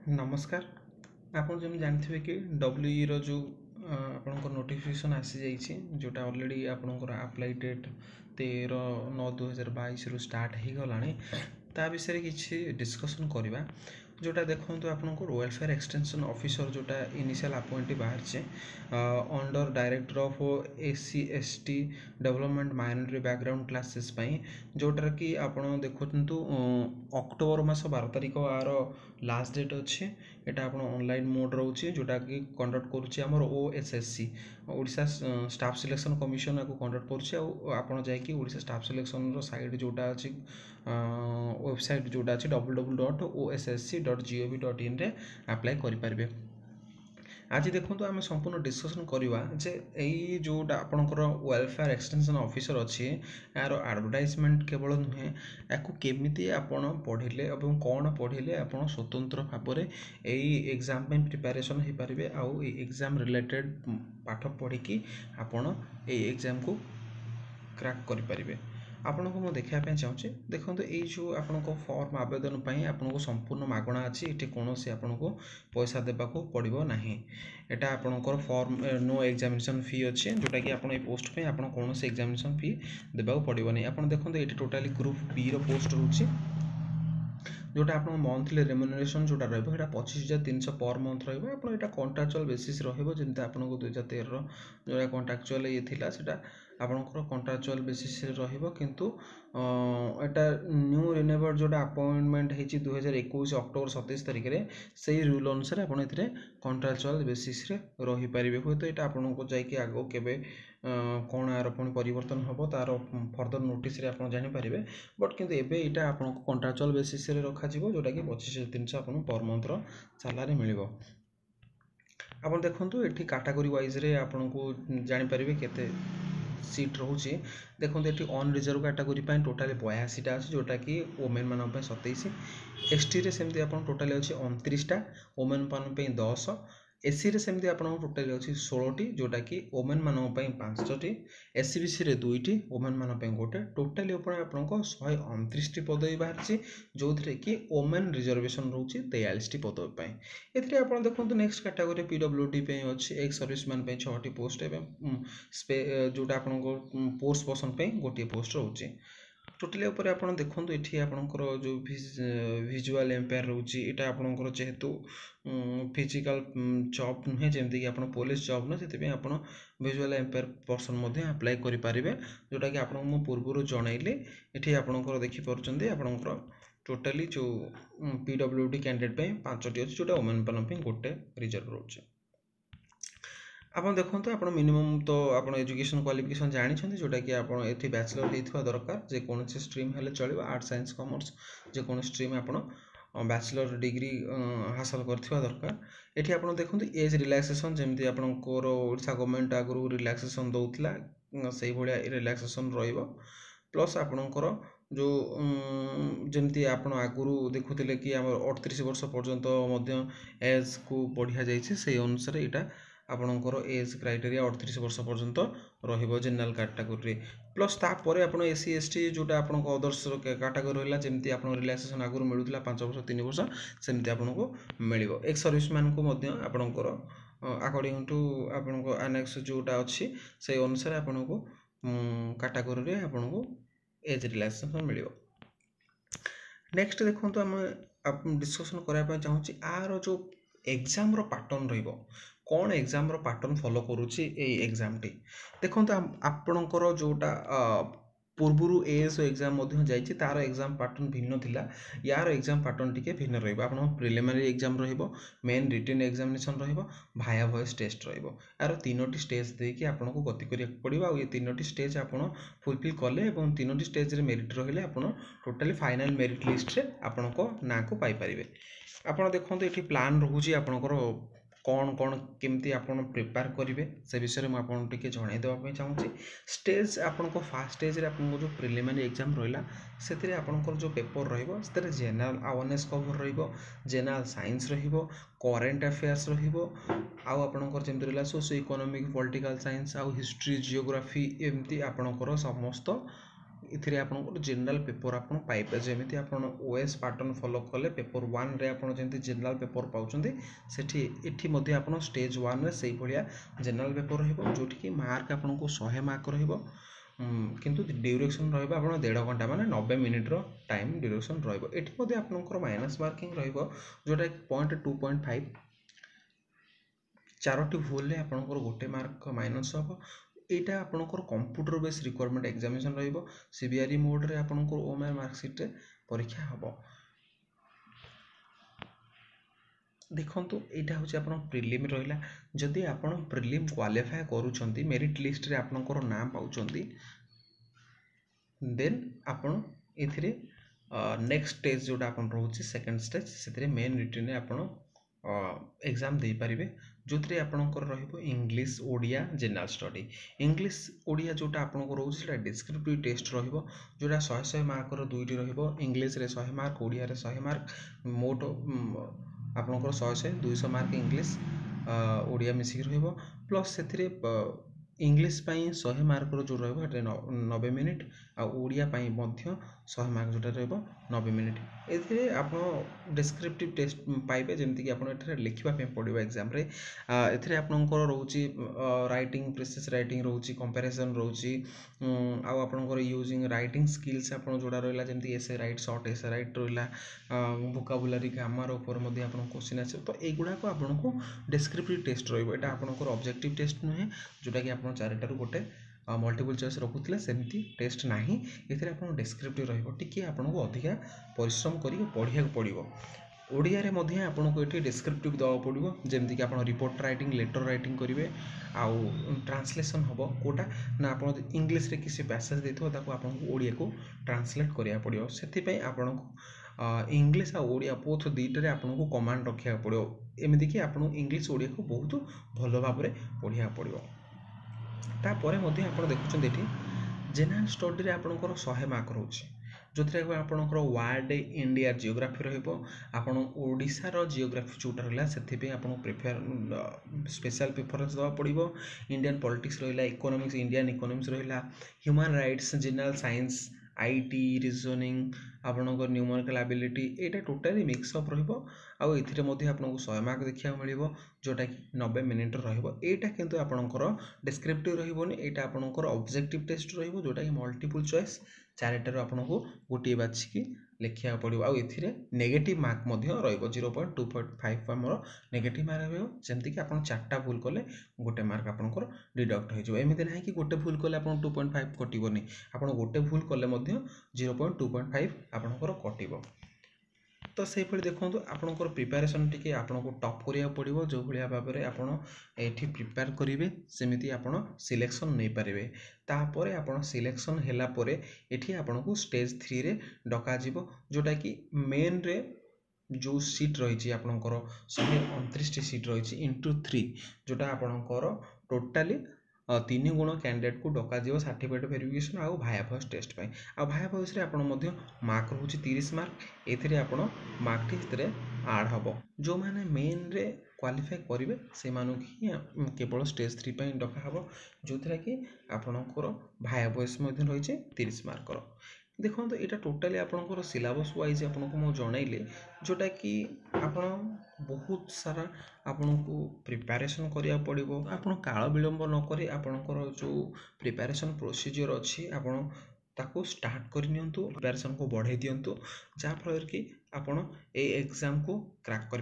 नमस्कार। आपन जमी जानथिबे कि डब्ल्यूई रो जो आपनकर नोटिफिकेशन आसी जाइछि जोटा ऑलरेडी आपनकर अप्लाई डेट 13/9/2022 रु स्टार्ट हे गलानी ता विषय किछि डिस्कशन करिबा। जोटा देखंतु आपनकर वेलफेयर एक्सटेंशन ऑफिसर जोटा इनिशियल अपॉइंटी बाहर छे under director of SC ST development minority background classes पई जोटा कि आपन देखंतु अक्टोबर मास 12 तारिख आर लास्ट डेट अच्छे एटा आपण ऑनलाइन मोड रोचे जोटा कि कंडक्ट करूची हमर OSSC Odisha staff selection commission को कंडक्ट करूची आपण जाय कि ओडिशा स्टाफ सिलेक्शन रो साइट जोटा अछि वेबसाइट जोटा अछि www.ossc.gov.in रे अप्लाई करि पारबे। आज देखो आम संपूर्ण डिस्कसन करवा जे यही जोटा आपणकर वेलफेयर एक्सटेंशन ऑफिसर अच्छी यार एडवर्टाइजमेंट केवल नुहे या केमी आपण पढ़ले और कौन पढ़ले आप स्वतंत्र भाव में यही एग्जाम प्रिपेरेसन हो पारे आउ एग्जाम रिलेटेड पाठ पढ़ी आपण एग्जाम को क्रैक करें। आपन को देखा चाहूँगी देखो ये जो आपन फॉर्म आवेदन पर आपको संपूर्ण मागणा अच्छी ये कौन से आपन को पैसा देवाक पड़ो ना एटा आपनकर फॉर्म नो एग्जामिनेशन फी अच्छे जोटा कि आपन पोस्ट पे आपन कौन से एग्जामिनेशन फी देवाक पड़ो नहीं। आपन देखो ये टोटाली ग्रुप बी रो पोस्ट रोचे जोटा आप मंथली रेम्यूनरेशन जोटा रहा 25,300 पर मंथ रहा कॉन्ट्रैक्चुअल बेसिस रही आपको 2013 जोटा कॉन्ट्रैक्चुअल ये थिला सेटा आपनकर कॉन्ट्रैक्चुअल बेसिस रहिबो किंतु एटा न्यू रिन्यूएबल जोटा अपॉइंटमेंट हेची 2021 अक्टोबर 27 तारिख रे सही रूल अनुसार आपन एथिरे कॉन्ट्रैक्चुअल बेसिस रे रही पारिबे। होय तो एटा आपनको जाय कि आगो केबे कौन आर पुणी परिवर्तन हम तार फर्दर नोटिस रे आपन जानि पारिबे बट किंतु एबे एटा आपनको कॉन्ट्रैक्चुअल बेसिस रे रखा जिवो जोटा कि 25,300 आपन पर मंथ रो सैलरी मिलिबो। आपन देखंतु एठी कैटेगरी वाइज रे आपनको जानि पारिबे केते सीट रोचे देखो ये अनरिजर्व कैटेगरी टोटाली 82टा अच्छे जोटा कि वोमेन मान 27 एसटी रे सेमती आप टोटाली अच्छे 29टा वोमेन मान 10 एससी रे सेमती आप टोटाली अच्छी 16टी जोटा कि वोमेन मान 5टी एससीबीसी रे 2टी वोमेन मान गोटे टोटाली आपको 129टी पदवी बाहर जो थे कि वोमेन रिजर्वेशन रोचे 43टी पदवी एथिरे आप देखो नेक्स्ट कैटेगरी पीडब्ल्यूडी अच्छी एक्स सर्विस मैन 6टी पोस्ट जोटा आपको पोस्ट पर्सन गोटे पोस्ट रोचे टोटाली ऊपर आप देखो ये आपंकर जो विजुअल एम्पायर रोचे यहाँ आपंकर जेहेतु फिजिकल जॉब नुहे जमीक आप पुलिस जॉब ना से आप विजुअल एम्पायर पर्सन अप्लाई करेंगे जोटा कि आपको पूर्व जनइली ये आपंकर देखिपुं आपंकर टोटाली जो पीडब्ल्यूडी कैंडिडेट 5टी अच्छी जोटा वोमेन गोटे रिजर्व रोचे। आप देखो आप मिनिमम तो आप एजुकेशन क्वालिफिकेशन जानते जोटा कि आप बैचलर होता दरकार जेकोसी स्ट्रीम हेल्ले चलो आर्ट्स साइंस कॉमर्स जेको स्ट्रीम आप बैचलर डिग्री हासिल करथिबा दरकार। एठी आप देखो एज रिलैक्सेशन जमती आपंकर ओडिशा गवर्नमेंट आगु रिलैक्सेशन दौला से भाया रिलैक्सेशन रहिबो प्लस आपणकर जो जमती आप आगुरी देखुले कि 38 वर्ष पर्यंत एज को बढ़िया जाइए से अनुसार यहाँ आपणकर एज क्राइटेरिया 38 वर्ष पर्यंत रहिबो जनरल कैटेगरी प्लस तापर आप एससी एसटी जोटा आप अदर्स कैटेगरी रहा जमी आप रिलैक्सेशन आगुरी मिलूला 5 वर्ष 3 वर्ष सेमती आपको मिल एक्स सर्विस मैन को आपणकर अकॉर्डिंग टू आपको एनेक्स जोटा अच्छी से अनुसार आपको कैटेगरी आपको एज रिलैक्सेशन मिल। नेक्स्ट देखो आम डिस्कसन करने चाहूँगी आर जो एग्जाम रो पैटर्न रहिबो कौन एग्जाम रो पैटर्न फॉलो करूची एग्जाम टी देखो आपणकर जोटा पूर्वर एएसओ एग्जाम जाइए तार एग्जाम पैटर्न भिन्न थिला यार एग्जाम पैटर्न टिके भिन्न रहिबो आपन प्रिलिमिनरी एग्जाम रहिबो मेन रिटन एग्जामिनेशन रहिबो भाया वॉइस टेस्ट रहिबो यार 3टी स्टेज देकी आपनको गति करिया पड़िबो आ ये 3टी स्टेज आपन फुलफिल कले एवं 3टी स्टेज रे मेरिट रहिले आपन टोटली फाइनल मेरिट लिस्ट रे आपनको ना को पाई परिबे। आपन देखंतु एठी प्लान रहूची आपनकर कौन कौन केमती आपन प्रिपेयर करेंगे से विषय में आपको जन देवाई चाहूँगी। स्टेज आपन फास्ट स्टेज आपको जो प्रिलिमिनरी एग्जाम रहा से आपंकर जो पेपर रही general awareness cover general science current affairs आपंकर जमी रहा सोशियो इकोनॉमिक पॉलिटिकल साइंस आउ हिस्ट्री जियोग्राफी एमती आपंकर समस्त इथिरे आपन जनरल पेपर आपन पाइबे जेमिति आपन ओएस पैटर्न फॉलो कले पेपर 1 रे आपन जेंति जनरल पेपर पाउचंदी सेठी इठी मध्ये आपन स्टेज 1 रे सेही भलिया जनरल पेपर रहइबो जोठी कि मार्क आपन को 100 मार्क रहइबो किंतु ड्यूरेशन रहइबो आपन 1.5 घंटा माने 90 मिनिट रो टाइम ड्यूरेशन रहइबो एठी मध्ये आपनकर माइनस मार्किंग रहइबो जोटा 0.2.5 चारोटी भूल आपंकर गोटे मार्क माइनस हम यहाँ आपंकर कंप्यूटर बेस रिक्वायरमेंट एग्जामिनेशन रहिबो सीबीआरई मोड रे आपंकर ओएमआर मार्कशीट रे परीक्षा हम देखंतु एटा होची आपन प्रिलिम रहिला जदि आपन प्रिलिम क्वालिफाई करूछंती मेरिट लिस्ट रे आपनकर नाम पाउछंती देन आपन एथिरे नेक्स्ट स्टेज जोटा आपन रहउची सेकंड स्टेज सेथिरे मेन रिटन रे आपन एग्जाम दे पारिबे जोथरे आपनकर रहिबो English Odia general study English Odia जोटा आपनकर रहउची सेटा डिस्क्रिप्टिव टेस्ट रहिबो जोटा 100 मार्क रो दुईटी रहिबो इंग्लिश रे 100 मार्क ओडिया रे 100 मार्क मोट आपनकर 100 200 मार्क इंग्लिश ओडिया मिसिक रहिबो प्लस सेथिरे इंग्लिश पाई 100 मार्क रो जो रहिबो एटे 90 मिनिट आ ओडिया पाई मध्य 100 मार्क जोटा रहिबो 90 मिनिट एथिरे आपन डिस्क्रिप्टिव टेस्ट पाइबे जेमति कि आपन एथरे लिखिबा पे पडिबो एग्जाम रे एथिरे आपनकर रहउची राइटिंग प्रेसिस राइटिंग रहउची कंपैरिजन रहउची आ आपनकर यूजिंग राइटिंग स्किल्स आपन जोडा रहला जेमति एसे राइट शॉर्ट एसे राइट रहला वोकाबुलरी ग्रामर ऊपर मध्ये आपन क्वेश्चन आसे तो एगुडा को आपन को डिस्क्रिप्टिव टेस्ट रहइबो एटा आपनकर ऑब्जेक्टिव टेस्ट नहे जोटा कि आपन चारिटा रु गोटे मल्टीपल चॉइस रखुतले सेमती टेस्ट नाही एथिरे आपन डिस्क्रिप्टिव रहइबो टिके आपन को अधिका परिश्रम करी पढिया पड़िबो ओडिया रे मध्ये आपन को एठी डिस्क्रिप्टिव दवा पड़िबो जेमति कि आपन रिपोर्ट राइटिंग लेटर राइटिंग करिवे आउ ट्रांसलेशन हबो कोटा ना आपन इंग्लिश रे किसी पैसेज देथो ताको आपन को ओडिया को ट्रांसलेट करिया पड़िबो सेति पई आपन को इंग्लिश आ ओडिया बोथ दीटा रे आपन को कमांड रखिया पड़िबो एमिति कि आपन इंग्लिश ओडिया को बहुत भलो भाबरे पढिया पड़िबो तापर मध्य आपन देखुछन एठी जनरल स्टडी रे आपनकर 100 मार्क रहउछि जोथरे आपनकर वर्ल्ड इंडिया जियोग्राफी रहइबो आपन ओडिसा रो जियोग्राफी जोटा रहला सेथि पे आपन प्रेफर स्पेशल प्रेफरेंस दवा पड़िबो इंडियन पॉलिटिक्स रहला इकोनॉमिक्स इंडियन इकोनॉमिक्स रहला human rights general science IT reasoning आपनकर न्यूमेरिकल एबिलिटी एटा टोटली मिक्स अप रहइबो आ एथिरे मध्ये आपन को 100 मार्क देखिया मिलिबो जोटा कि 90 मिनिट रहइबो एटा किंतु आपनकर डिस्क्रिप्टिव रहइबोनी एटा आपनकर ऑब्जेक्टिव टेस्ट रहइबो जोटा कि मल्टीपल चॉइस चारिटा रो आपन को गोटी बाछि कि लेखिया पड़िबो आ एथिरे नेगेटिव मार्क मध्ये रहइबो 0.2.5 हमर नेगेटिव मार्क रहइबो जेमति कि आपन चारटा भूल कले गोटे मार्क आपनकर डिडक्ट होई जबो एमिते नाही कि गोटे भूल कले आपन 2.5 कटिबोनी आपन गोटे भूल कले मध्ये 0.2.5 आपनकर कटिबो तो से परि देखंतु आपनकर प्रिपरेशन टिके आपनको टॉप करिया पड़िबो जो भलिया भाबरे आपन एठी प्रिपेयर करिवे सेमिति आपन सिलेक्शन नै परिबे तापरे आपन सिलेक्शन हैला परे एठी आपनको स्टेज 3 रे डका जिवो जोटा कि मेन रे जो सीट रही आपनकर 129 टी सीट रही इंटू 3 जोटा आपनकर टोटाली 3 गुण कैंडिडेट को डका जीव सर्टिफिकेट वेरिफिकेशन आउ भाया भॉइस टेस्ट पाई आ भाया भॉइस रे आपन मध्य मार्क रहउची 30 मार्क एथिरे आपन मार्क टिस्ते ऐड हबो जो माने मेन रे क्वालिफाई करिवे से मानु कि केवल स्टेज 3 पई डका हबो जोथरा कि आपनकर भाया भॉइस मध्य रहिছে 30 मार्क रो देखो यहाँ टोटाली आपंकर सिलेबस वाइज आपको मुझे जनइले जोटा कि आपन बहुत सारा आपन को प्रिपरेशन करिया पड़िबो आपन काल विलंब नकरी आपनकर जो प्रिपरेशन प्रोसीजर अच्छी आपन ताको स्टार्ट कर नियंतु प्रिपरेशन को बढ़ाई दियंतु जहाँ फल कि आपन ए एग्जाम को क्रैक कर